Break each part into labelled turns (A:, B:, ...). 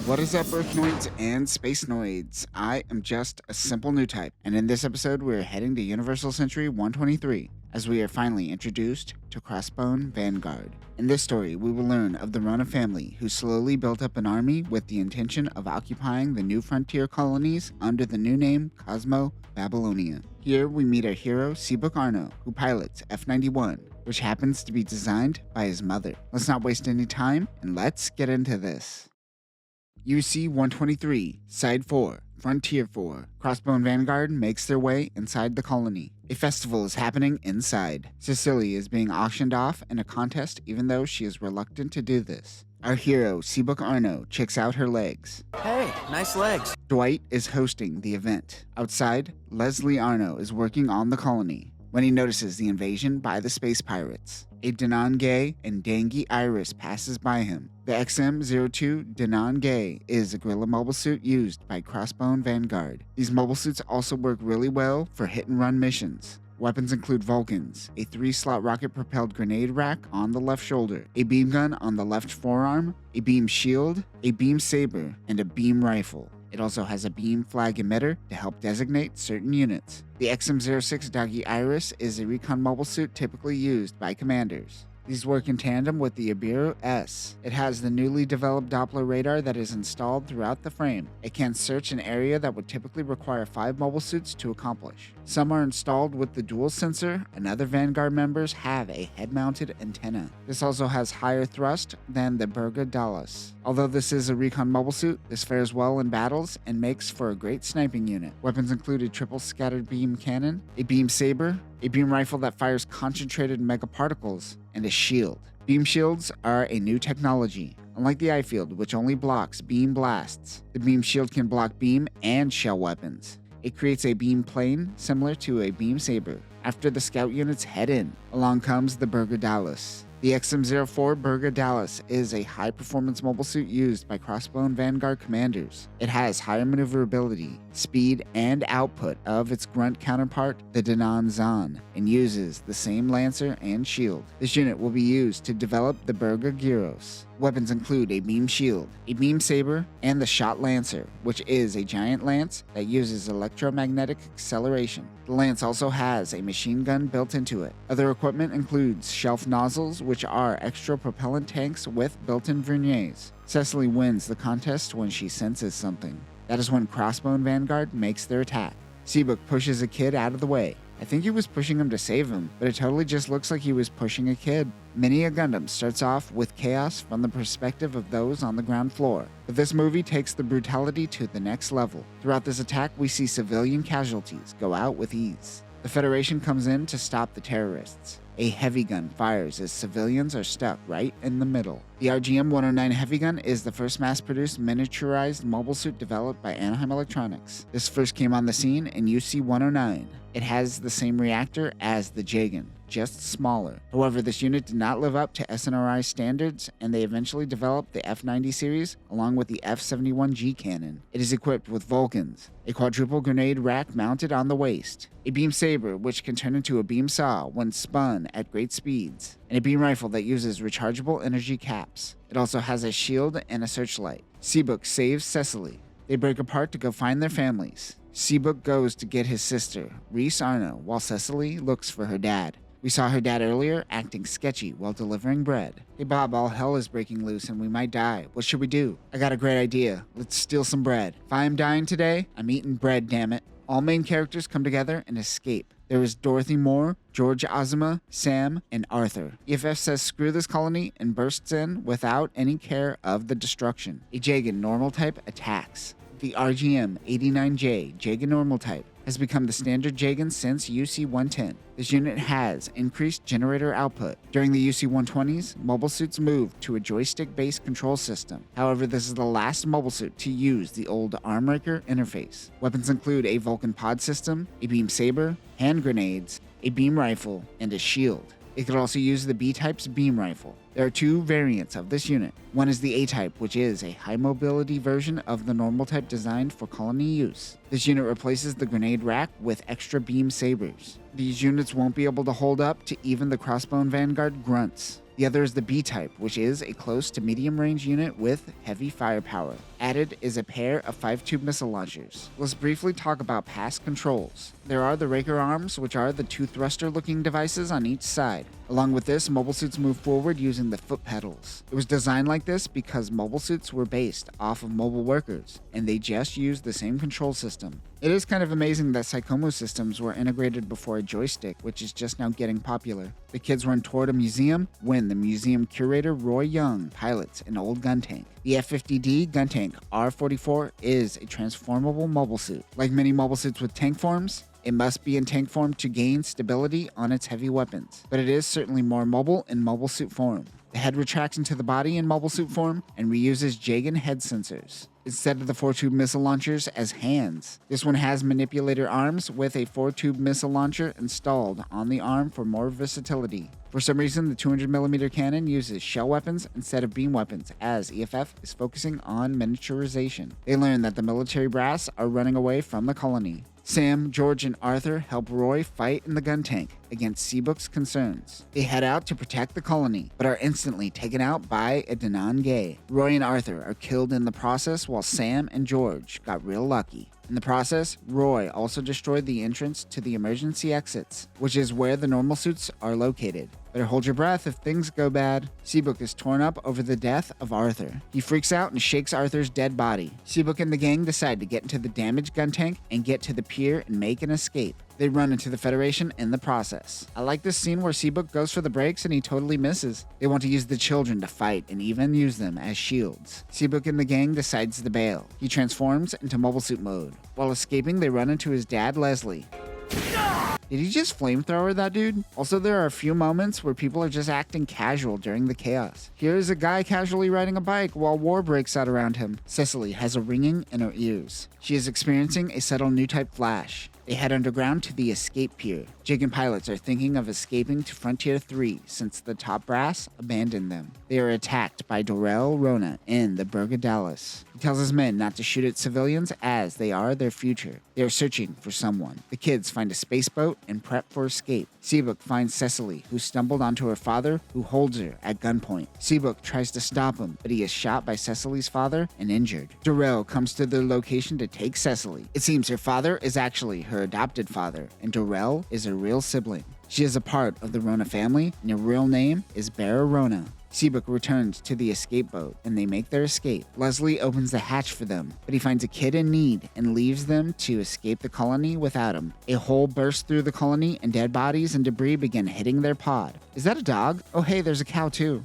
A: What is up, Earthnoids and Spacenoids? I am just a simple new type, and in this episode, we're heading to Universal Century 123 as we are finally introduced to Crossbone Vanguard. In this story, we will learn of the Rona family who slowly built up an army with the intention of occupying the new frontier colonies under the new name Cosmo Babylonia. Here, we meet our hero, Cebook, who pilots F91, which happens to be designed by his mother. Let's not waste any time, and let's get into this. UC 123, Side 4, Frontier 4. Crossbone Vanguard makes their way inside the colony. A festival is happening inside. Cecilia is being auctioned off in a contest even though she is reluctant to do this. Our hero, Cebook, checks out her legs.
B: Hey, nice legs.
A: Dwight is hosting the event. Outside, Leslie Arno is working on the colony when he notices the invasion by the space pirates. A Danon Gay and Dangy Iris passes by him. The XM-02 Danon Gay is a guerrilla mobile suit used by Crossbone Vanguard. These mobile suits also work really well for hit-and-run missions. Weapons include Vulcans, a 3-slot rocket-propelled grenade rack on the left shoulder, a beam gun on the left forearm, a beam shield, a beam saber, and a beam rifle. It also has a beam flag emitter to help designate certain units. The XM-06 Doggy Iris is a recon mobile suit typically used by commanders. These work in tandem with the Ibiru S. It has the newly developed Doppler radar that is installed throughout the frame. It can search an area that would typically require 5 mobile suits to accomplish. Some are installed with the dual sensor, and other Vanguard members have a head-mounted antenna. This also has higher thrust than the Burga Dallas. Although this is a recon mobile suit, this fares well in battles and makes for a great sniping unit. Weapons include a triple scattered beam cannon, a beam saber, a beam rifle that fires concentrated megaparticles, and a shield. Beam shields are a new technology. Unlike the eye field, which only blocks beam blasts, the beam shield can block beam and shell weapons. It creates a beam plane similar to a beam saber. After the scout units head in, along comes the Burga Dallas. The XM-04 Burga Dallas is a high-performance mobile suit used by Crossbone Vanguard commanders. It has higher maneuverability, speed, and output of its grunt counterpart, the Danon Zahn, and uses the same lancer and shield. This unit will be used to develop the Burga Gyros. Weapons include a beam shield, a beam saber, and the Shot Lancer, which is a giant lance that uses electromagnetic acceleration. The lance also has a machine gun built into it. Other equipment includes shelf nozzles, which are extra propellant tanks with built-in verniers. Cecily wins the contest when she senses something. That is when Crossbone Vanguard makes their attack. Cebook pushes a kid out of the way. I think he was pushing him to save him, but it totally just looks like he was pushing a kid. Many a Gundam starts off with chaos from the perspective of those on the ground floor, but this movie takes the brutality to the next level. Throughout this attack, we see civilian casualties go out with ease. The Federation comes in to stop the terrorists. A heavy gun fires as civilians are stuck right in the middle. The RGM-109 heavy gun is the first mass-produced miniaturized mobile suit developed by Anaheim Electronics. This first came on the scene in UC-109. It has the same reactor as the Jagan, just smaller. However, this unit did not live up to SNRI standards, and they eventually developed the F90 series along with the F91 G cannon. It is equipped with Vulcans, a quadruple grenade rack mounted on the waist, a beam saber which can turn into a beam saw when spun at great speeds, and a beam rifle that uses rechargeable energy caps. It also has a shield and a searchlight. Cebook saves Cecily. They break apart to go find their families. Cebook goes to get his sister, Reese Arno, while Cecily looks for her dad. We saw her dad earlier acting sketchy while delivering bread. Hey Bob, all hell is breaking loose and we might die. What should we do? I got a great idea. Let's steal some bread. If I am dying today, I'm eating bread, damn it. All main characters come together and escape. There is Dorothy Moore, George Azuma, Sam, and Arthur. EFF says screw this colony and bursts in without any care of the destruction. A Jagan normal type attacks. The RGM-89J Jagan normal type has become the standard Jagan since UC-110. This unit has increased generator output. During the UC-120s, mobile suits moved to a joystick-based control system. However, this is the last mobile suit to use the old Armraker interface. Weapons include a Vulcan pod system, a beam saber, hand grenades, a beam rifle, and a shield. It could also use the B-Type's beam rifle. There are 2 variants of this unit. One is the A-Type, which is a high-mobility version of the normal type designed for colony use. This unit replaces the grenade rack with extra beam sabers. These units won't be able to hold up to even the Crossbone Vanguard grunts. The other is the B-Type, which is a close to medium range unit with heavy firepower. Added is a pair of 5-tube missile launchers. Let's briefly talk about past controls. There are the Raker arms, which are the two thruster-looking devices on each side. Along with this, mobile suits move forward using the foot pedals. It was designed like this because mobile suits were based off of mobile workers, and they just used the same control system. It is kind of amazing that Psychomo systems were integrated before a joystick, which is just now getting popular. The kids run toward a museum when the museum curator Roy Young pilots an old gun tank. The F50D gun tank R44 is a transformable mobile suit. Like many mobile suits with tank forms, it must be in tank form to gain stability on its heavy weapons, but it is certainly more mobile in mobile suit form. The head retracts into the body in mobile suit form and reuses Jagan head sensors instead of the 4-tube missile launchers as hands. This one has manipulator arms with a 4-tube missile launcher installed on the arm for more versatility. For some reason, the 200mm cannon uses shell weapons instead of beam weapons, as EFF is focusing on miniaturization. They learn that the military brass are running away from the colony. Sam, George, and Arthur help Roy fight in the gun tank against Cebook's concerns. They head out to protect the colony, but are instantly taken out by a Danan Gay. Roy and Arthur are killed in the process, while Sam and George got real lucky. In the process, Roy also destroyed the entrance to the emergency exits, which is where the normal suits are located. Better hold your breath if things go bad. Cebook is torn up over the death of Arthur. He freaks out and shakes Arthur's dead body. Cebook and the gang decide to get into the damaged gun tank and get to the pier and make an escape. They run into the Federation in the process. I like this scene where Cebook goes for the brakes and he totally misses. They want to use the children to fight and even use them as shields. Cebook and the gang decides to bail. He transforms into mobile suit mode. While escaping, they run into his dad, Leslie. Did he just flamethrower that dude? Also, there are a few moments where people are just acting casual during the chaos. Here's a guy casually riding a bike while war breaks out around him. Cecily has a ringing in her ears. She is experiencing a subtle new type flash. They head underground to the escape pier. Jake and pilots are thinking of escaping to Frontier 3 since the top brass abandoned them. They are attacked by Dorel Rona in the Bergadalus. He tells his men not to shoot at civilians as they are their future. They are searching for someone. The kids find a space boat and prep for escape. Cebook finds Cecily, who stumbled onto her father, who holds her at gunpoint. Cebook tries to stop him, but he is shot by Cecily's father and injured. Dorel comes to their location to take Cecily. It seems her father is actually her adopted father, and Dorel is her real sibling. She is a part of the Rona family, and her real name is Bara Rona. Cebook returns to the escape boat, and they make their escape. Leslie opens the hatch for them, but he finds a kid in need and leaves them to escape the colony without him. A hole bursts through the colony, and dead bodies and debris begin hitting their pod. Is that a dog? Oh hey, there's a cow too.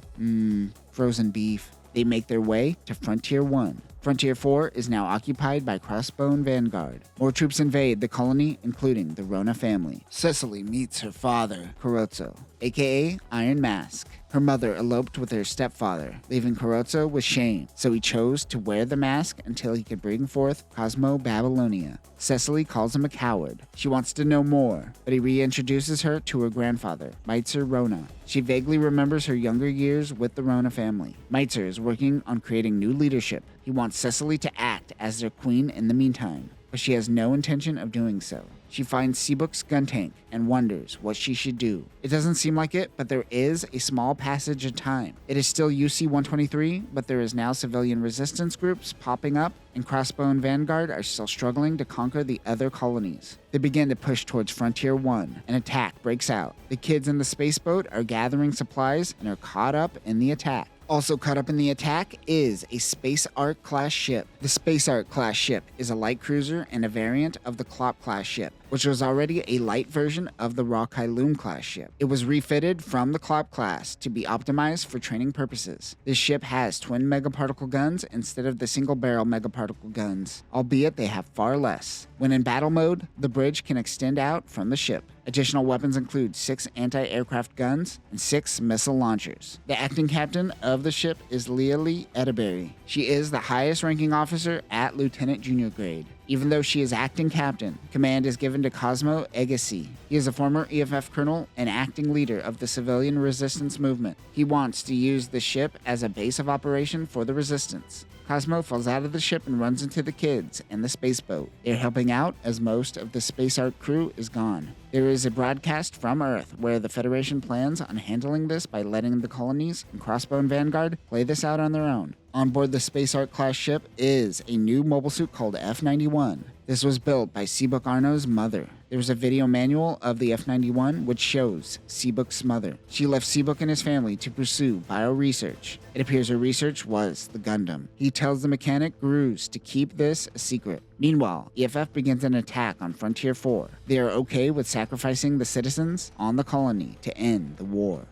A: Frozen beef. They make their way to Frontier 1. Frontier 4 is now occupied by Crossbone Vanguard. More troops invade the colony, including the Rona family. Cecily meets her father, Carozzo, aka Iron Mask. Her mother eloped with her stepfather, leaving Carozzo with shame, so he chose to wear the mask until he could bring forth Cosmo Babylonia. Cecily calls him a coward. She wants to know more, but he reintroduces her to her grandfather, Meitzer Rona. She vaguely remembers her younger years with the Rona family. Meitzer is working on creating new leadership. He wants Cecily to act as their queen in the meantime, but she has no intention of doing so. She finds Cebook's gun tank and wonders what she should do. It doesn't seem like it, but there is a small passage of time. It is still UC-123, but there is now civilian resistance groups popping up, and Crossbone Vanguard are still struggling to conquer the other colonies. They begin to push towards Frontier 1. An attack breaks out. The kids in the space boat are gathering supplies and are caught up in the attack. Also caught up in the attack is a Space Ark class ship. The Space Ark class ship is a light cruiser and a variant of the Klopp class ship, which was already a light version of the Rakai Loom class ship. It was refitted from the Klopp class to be optimized for training purposes. This ship has twin megaparticle guns instead of the single barrel megaparticle guns, albeit they have far less. When in battle mode, the bridge can extend out from the ship. Additional weapons include 6 anti-aircraft guns and 6 missile launchers. The acting captain of the ship is Lealie Edeberry. She is the highest ranking officer at Lieutenant Junior grade. Even though she is acting captain, command is given to Cosmo Agassi. He is a former EFF colonel and acting leader of the civilian resistance movement. He wants to use the ship as a base of operation for the resistance. Cosmo falls out of the ship and runs into the kids and the space boat. They're helping out as most of the Space Ark crew is gone. There is a broadcast from Earth where the Federation plans on handling this by letting the colonies and Crossbone Vanguard play this out on their own. On board the Space Ark class ship is a new mobile suit called F91. This was built by Cebook Arno's mother. There was a video manual of the F91 which shows Cebook's mother. She left Cebook and his family to pursue bio-research. It appears her research was the Gundam. He tells the mechanic Gruz to keep this a secret. Meanwhile, EFF begins an attack on Frontier 4. They are okay with sacrificing the citizens on the colony to end the war.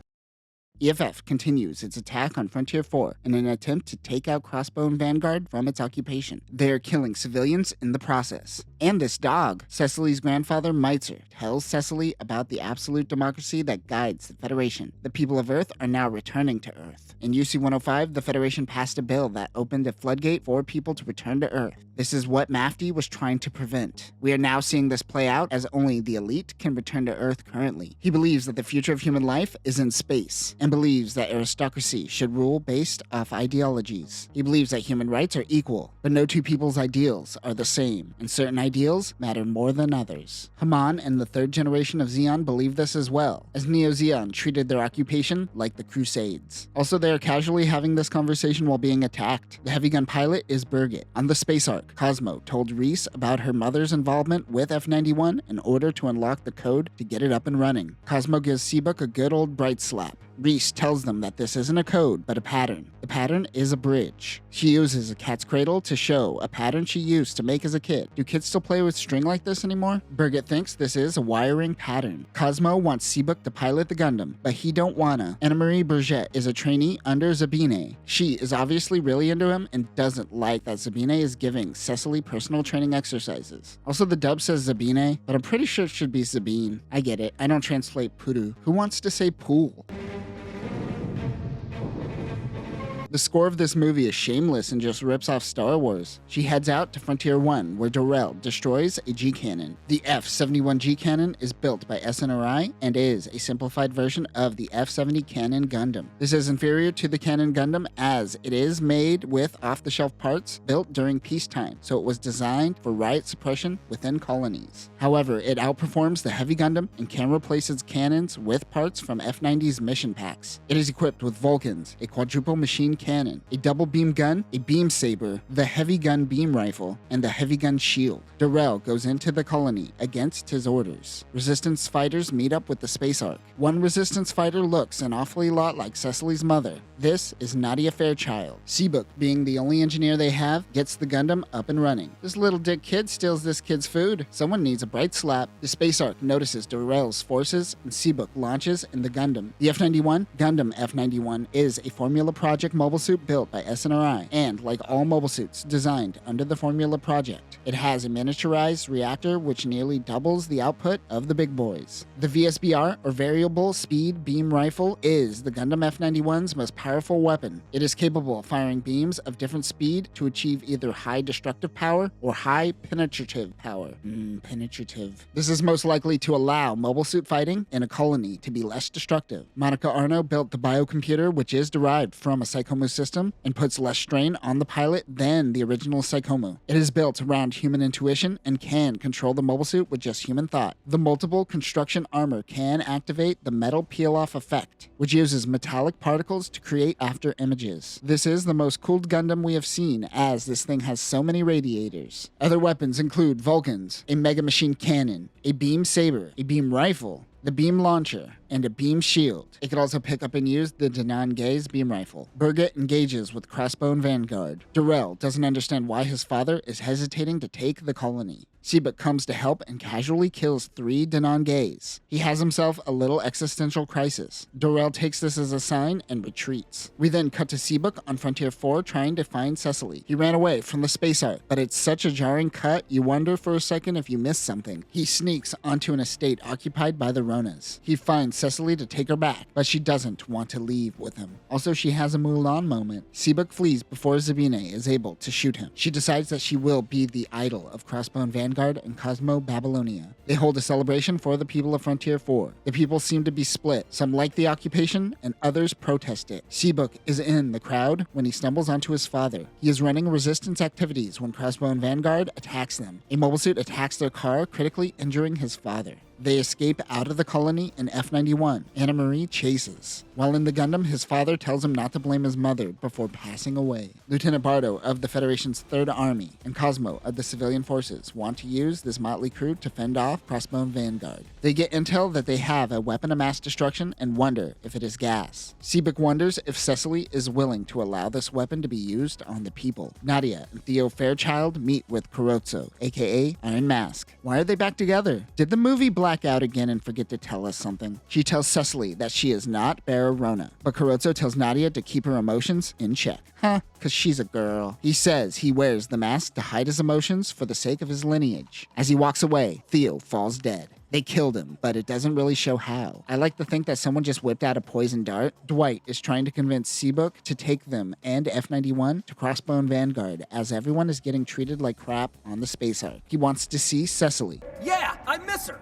A: EFF continues its attack on Frontier 4 in an attempt to take out Crossbone Vanguard from its occupation. They are killing civilians in the process. And this dog, Cecily's grandfather Meitzer, tells Cecily about the absolute democracy that guides the Federation. The people of Earth are now returning to Earth. In UC-105, the Federation passed a bill that opened a floodgate for people to return to Earth. This is what Mafty was trying to prevent. We are now seeing this play out as only the elite can return to Earth currently. He believes that the future of human life is in space, and believes that aristocracy should rule based off ideologies. He believes that human rights are equal, but no two people's ideals are the same, and certain ideals matter more than others. Haman and the third generation of Zeon believe this as well, as Neo-Zeon treated their occupation like the Crusades. Also, they are casually having this conversation while being attacked. The heavy gun pilot is Birgit. On the Space Ark, Cosmo told Reese about her mother's involvement with F91 in order to unlock the code to get it up and running. Cosmo gives Cebook a good old bright slap. Reese tells them that this isn't a code, but a pattern. The pattern is a bridge. She uses a cat's cradle to show a pattern she used to make as a kid. Do kids still play with string like this anymore? Birgit thinks this is a wiring pattern. Cosmo wants Cebook to pilot the Gundam, but he don't wanna. Anna-Marie Bourget is a trainee under Zabine. She is obviously really into him and doesn't like that Zabine is giving Cecily personal training exercises. Also, the dub says Zabine, but I'm pretty sure it should be Zabine. I get it. I don't translate Puru. Who wants to say pool? The score of this movie is shameless and just rips off Star Wars. She heads out to Frontier 1, where Dorel destroys a G-Cannon. The F91 G-Cannon is built by SNRI and is a simplified version of the F70 Cannon Gundam. This is inferior to the Cannon Gundam as it is made with off-the-shelf parts built during peacetime, so it was designed for riot suppression within colonies. However, it outperforms the Heavy Gundam and can replace its cannons with parts from F90's mission packs. It is equipped with Vulcans, a quadruple machine cannon, a double beam gun, a beam saber, the heavy gun beam rifle, and the heavy gun shield. Dorel goes into the colony against his orders. Resistance fighters meet up with the Space Ark. One Resistance fighter looks an awfully lot like Cecily's mother. This is Nadia Fairchild. Cebook, being the only engineer they have, gets the Gundam up and running. This little dick kid steals this kid's food. Someone needs a bright slap. The Space Ark notices Dorel's forces, and Cebook launches in the Gundam. The F91 Gundam F91 is a Formula Project mobile suit built by SNRI, and like all mobile suits designed under the Formula Project, it has a miniaturized reactor which nearly doubles the output of the big boys. The VSBR, or Variable Speed Beam Rifle, is the Gundam F91's most powerful weapon. It is capable of firing beams of different speed to achieve either high destructive power or high penetrative power. Penetrative. This is most likely to allow mobile suit fighting in a colony to be less destructive. Monica Arno built the biocomputer, which is derived from a Psychomu system and puts less strain on the pilot than the original Psychomu. It is built around human intuition and can control the mobile suit with just human thought. The multiple construction armor can activate the metal peel-off effect, which uses metallic particles to create after images. This is the most cooled Gundam we have seen, as this thing has so many radiators. Other weapons include Vulcans, a mega machine cannon, a beam saber, a beam rifle, the beam launcher, and a beam shield. It could also pick up and use the Danan Gay's beam rifle. Birgit engages with Crossbone Vanguard. Dorel doesn't understand why his father is hesitating to take the colony. Cebook comes to help and casually kills 3 Danan Gays. He has himself a little existential crisis. Dorel takes this as a sign and retreats. We then cut to Cebook on Frontier 4 trying to find Cecily. He ran away from the Space Ark, but it's such a jarring cut you wonder for a second if you missed something. He sneaks onto an estate occupied by the Ronas. He finds Cecily to take her back, but she doesn't want to leave with him. Also, she has a Mulan moment. Cebook flees before Zabine is able to shoot him. She decides that she will be the idol of Crossbone Vanguard and Cosmo Babylonia. They hold a celebration for the people of Frontier 4. The people seem to be split. Some like the occupation, and others protest it. Cebook is in the crowd when he stumbles onto his father. He is running resistance activities when Crossbone Vanguard attacks them. A mobile suit attacks their car, critically injuring his father. They escape out of the colony in F91. Anna Marie chases. While in the Gundam, his father tells him not to blame his mother before passing away. Lieutenant Bardo of the Federation's 3rd Army and Cosmo of the civilian forces want to use this motley crew to fend off Crossbone Vanguard. They get intel that they have a weapon of mass destruction and wonder if it is gas. Cebook wonders if Cecily is willing to allow this weapon to be used on the people. Nadia and Theo Fairchild meet with Kurotso, aka Iron Mask. Why are they back together? Did the movie black out again and forget to tell us something? She tells Cecily that she is not Bearer Rona, but Kurotso tells Nadia to keep her emotions in check. Cause she's a girl. He says he wears the mask to hide his emotions for the sake of his lineage. As he walks away, Theo falls dead. They killed him, but it doesn't really show how. I like to think that someone just whipped out a poison dart. Dwight is trying to convince Cebook to take them and F91 to Crossbone Vanguard, as everyone is getting treated like crap on the space ark. He wants to see Cecily.
B: Yeah, I miss her.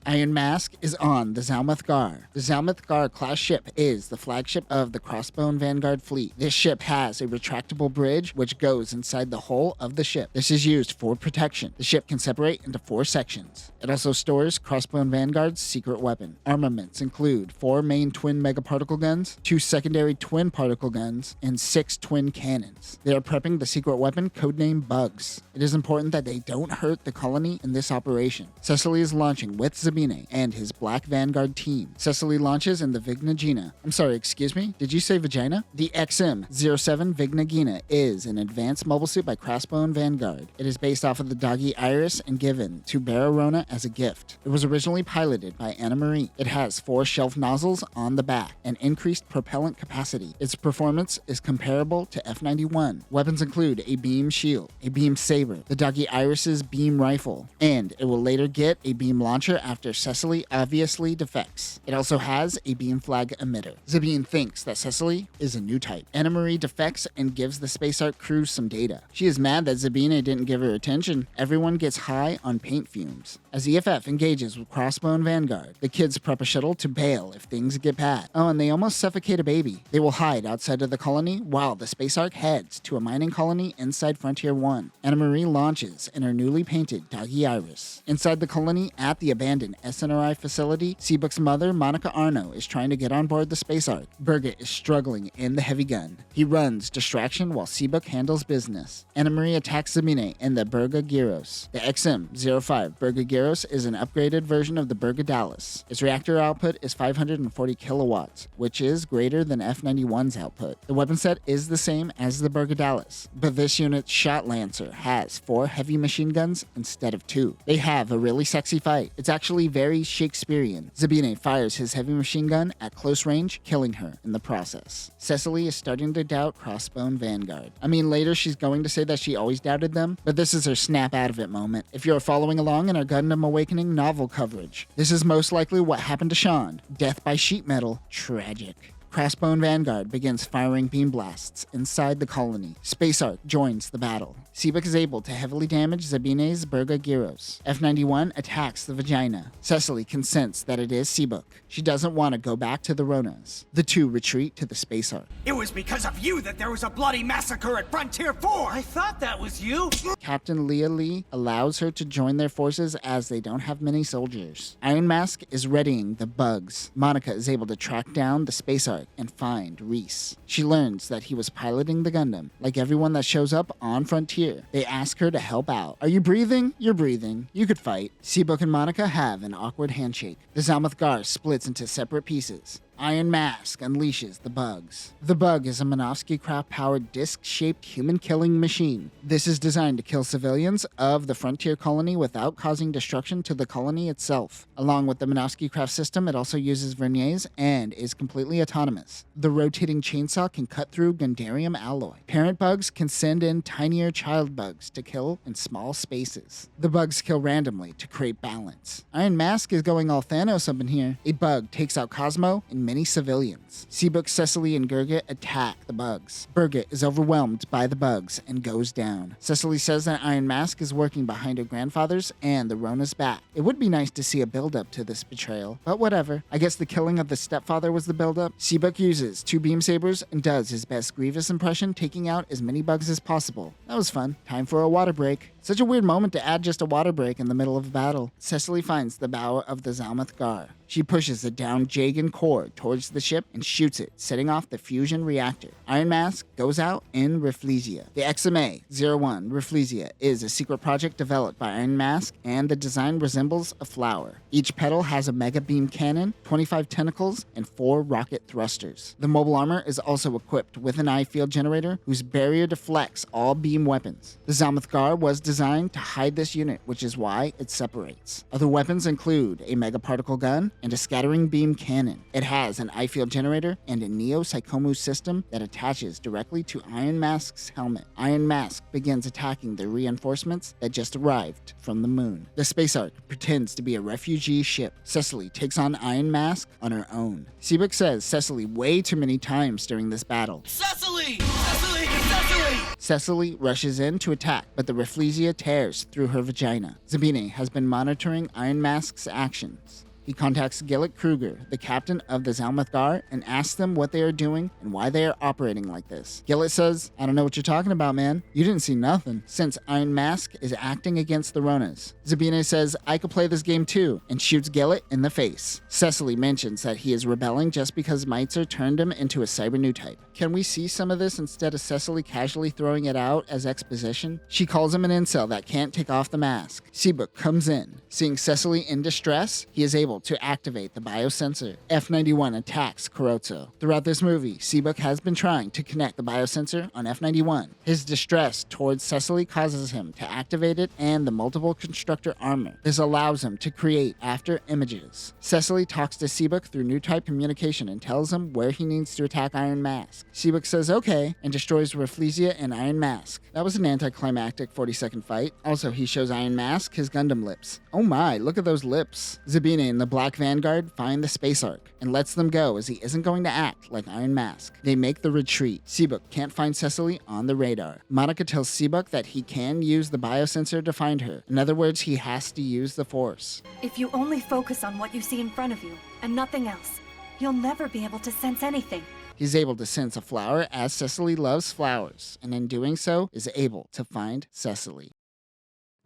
A: Iron Mask is on the Zalmath Gar. The Zalmath Gar class ship is the flagship of the Crossbone Vanguard fleet. This ship has a retractable bridge which goes inside the hull of the ship. This is used for protection. The ship can separate into 4 sections. It also stores Crossbone Vanguard's secret weapon. Armaments include 4 main twin megaparticle guns, 2 secondary twin particle guns, and 6 twin cannons. They are prepping the secret weapon codenamed Bugs. It is important that they don't hurt the colony in this operation. Cecily is launching with Zabine and his Black Vanguard team. Cecily launches in the Vignagina. I'm sorry, excuse me? Did you say vagina? The XM-07 Vignagina is an advanced mobile suit by Crossbone Vanguard. It is based off of the doggy Iris and given to Bearer Rona as a gift. It was originally piloted by Anna Marie. It has 4 shelf nozzles on the back and increased propellant capacity. Its performance is comparable to F91. Weapons include a beam shield, a beam saber, the doggy Iris's beam rifle, and it will later get a beam launcher after Cecily obviously defects. It also has a beam flag emitter. Zabine thinks that Cecily is a new type. Anna Marie defects and gives the Space Ark crew some data. She is mad that Zabine didn't give her attention. Everyone gets high on paint fumes. As EFF engages with Crossbone Vanguard, the kids prep a shuttle to bail if things get bad. Oh, and they almost suffocate a baby. They will hide outside of the colony while the Space Ark heads to a mining colony inside Frontier 1. Anna Marie launches in her newly painted doggy Iris. Inside the colony at the abandoned SNRI facility, Cebook's mother, Monica Arno, is trying to get on board the Space Ark. Birgit is struggling in the heavy gun. He runs distraction while Cebook handles business. Anna Marie attacks Zabine in the Burga Gyros. The XM-05 Burga Gyros is an upgraded version of the Burga Dallas. Its reactor output is 540 kilowatts, which is greater than F91's output. The weapon set is the same as the Burga Dallas, but this unit's Shot Lancer has 4 heavy machine guns instead of 2. They have a really sexy fight. It's actually very Shakespearean. Zabine fires his heavy machine gun at close range, killing her in the process. Cecily is starting to doubt Crossbone Vanguard. I mean, later she's going to say that she always doubted them, but this is her snap out of it moment. If you're following along in our Gundam Awakening novel coverage, this is most likely what happened to Sean. Death by sheet metal. Tragic. Crossbone Vanguard begins firing beam blasts inside the colony. Space Ark joins the battle. Cebook is able to heavily damage Zabine's Burga Gyros. F91 attacks the vagina. Cecily consents that it is Cebook. She doesn't want to go back to the Ronas. The two retreat to the Space Ark.
B: It was because of you that there was a bloody massacre at Frontier 4! I thought that was you!
A: Captain Leah Lee allows her to join their forces as they don't have many soldiers. Iron Mask is readying the bugs. Monica is able to track down the Space Ark and find Reese. She learns that he was piloting the Gundam. Like everyone that shows up on Frontier, they ask her to help out. Are you breathing? You're breathing. You could fight. Cebook and Monica have an awkward handshake. The Zalmath Gar splits into separate pieces. Iron Mask unleashes the bugs. The bug is a Minovsky-Craft-powered disc-shaped human-killing machine. This is designed to kill civilians of the Frontier colony without causing destruction to the colony itself. Along with the Minovsky-Craft system, it also uses verniers and is completely autonomous. The rotating chainsaw can cut through Gundarium alloy. Parent bugs can send in tinier child bugs to kill in small spaces. The bugs kill randomly to create balance. Iron Mask is going all Thanos up in here. A bug takes out Cosmo and many civilians. Cebook, Cecily, and Gurgit attack the bugs. Birgit is overwhelmed by the bugs and goes down. Cecily says that Iron Mask is working behind her grandfather's and the Rona's back. It would be nice to see a build-up to this betrayal, but whatever. I guess the killing of the stepfather was the build-up. Cebook uses 2 beam sabers and does his best Grievous impression, taking out as many bugs as possible. That was fun. Time for a water break. Such a weird moment to add just a water break in the middle of a battle. Cecily finds the bow of the Zalmath Gar. She pushes the downed Jagan core towards the ship and shoots it, setting off the fusion reactor. Iron Mask goes out in Rafflesia. The XMA-01 Rafflesia is a secret project developed by Iron Mask, and the design resembles a flower. Each petal has a mega beam cannon, 25 tentacles, and 4 rocket thrusters. The mobile armor is also equipped with an eye field generator whose barrier deflects all beam weapons. The Zalmath Gar was designed to hide this unit, which is why it separates. Other weapons include a mega particle gun and a scattering beam cannon. It has an eye field generator and a Neo Psychomu system that attaches directly to Iron Mask's helmet. Iron Mask begins attacking the reinforcements that just arrived from the moon. The Space Ark pretends to be a refugee ship. Cecily takes on Iron Mask on her own. Cebook says Cecily way too many times during this battle.
B: Cecily! Cecily! Cecily!
A: Cecily rushes in to attack, but the Rafflesia tears through her vagina. Zabine has been monitoring Iron Mask's actions. He contacts Gillick Kruger, the captain of the Zalmath Gar, and asks them what they are doing and why they are operating like this. Gillick says, "I don't know what you're talking about, man. You didn't see nothing," since Iron Mask is acting against the Ronas. Zabine says, "I could play this game too," and shoots Gillick in the face. Cecily mentions that he is rebelling just because Meitzer turned him into a cyber new type. Can we see some of this instead of Cecily casually throwing it out as exposition? She calls him an incel that can't take off the mask. Cebook comes in. Seeing Cecily in distress, he is able to activate the biosensor. F91 attacks Kurotso. Throughout this movie, Cebook has been trying to connect the biosensor on F91. His distress towards Cecily causes him to activate it and the multiple constructor armor. This allows him to create after images. Cecily talks to Cebook through new type communication and tells him where he needs to attack Iron Mask. Cebook says okay and destroys Rafflesia and Iron Mask. That was an anticlimactic 40-second fight. Also, he shows Iron Mask his Gundam lips. Oh my, look at those lips. Zabine and the Black Vanguard find the Space Ark and lets them go as he isn't going to act like Iron Mask. They make the retreat. Cebook can't find Cecily on the radar. Monica tells Cebook that he can use the biosensor to find her. In other words, he has to use the Force.
C: If you only focus on what you see in front of you and nothing else, you'll never be able to sense anything.
A: He's able to sense a flower as Cecily loves flowers, and in doing so is able to find Cecily.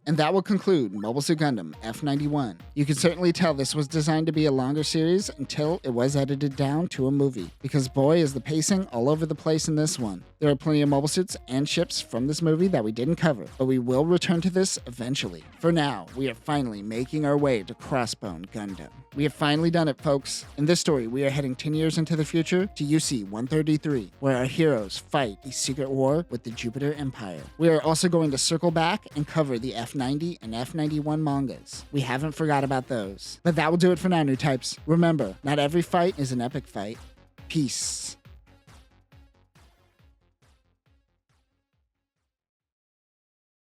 A: And that will conclude Mobile Suit Gundam F91. You can certainly tell this was designed to be a longer series until it was edited down to a movie, because boy is the pacing all over the place in this one. There are plenty of mobile suits and ships from this movie that we didn't cover, but we will return to this eventually. For now, we are finally making our way to Crossbone Gundam. We have finally done it, folks. In this story, we are heading 10 years into the future to UC-133, where our heroes fight a secret war with the Jupiter Empire. We are also going to circle back and cover the F90 and F91 mangas. We haven't forgot about those. But that will do it for now, new types. Remember, not every fight is an epic fight. Peace.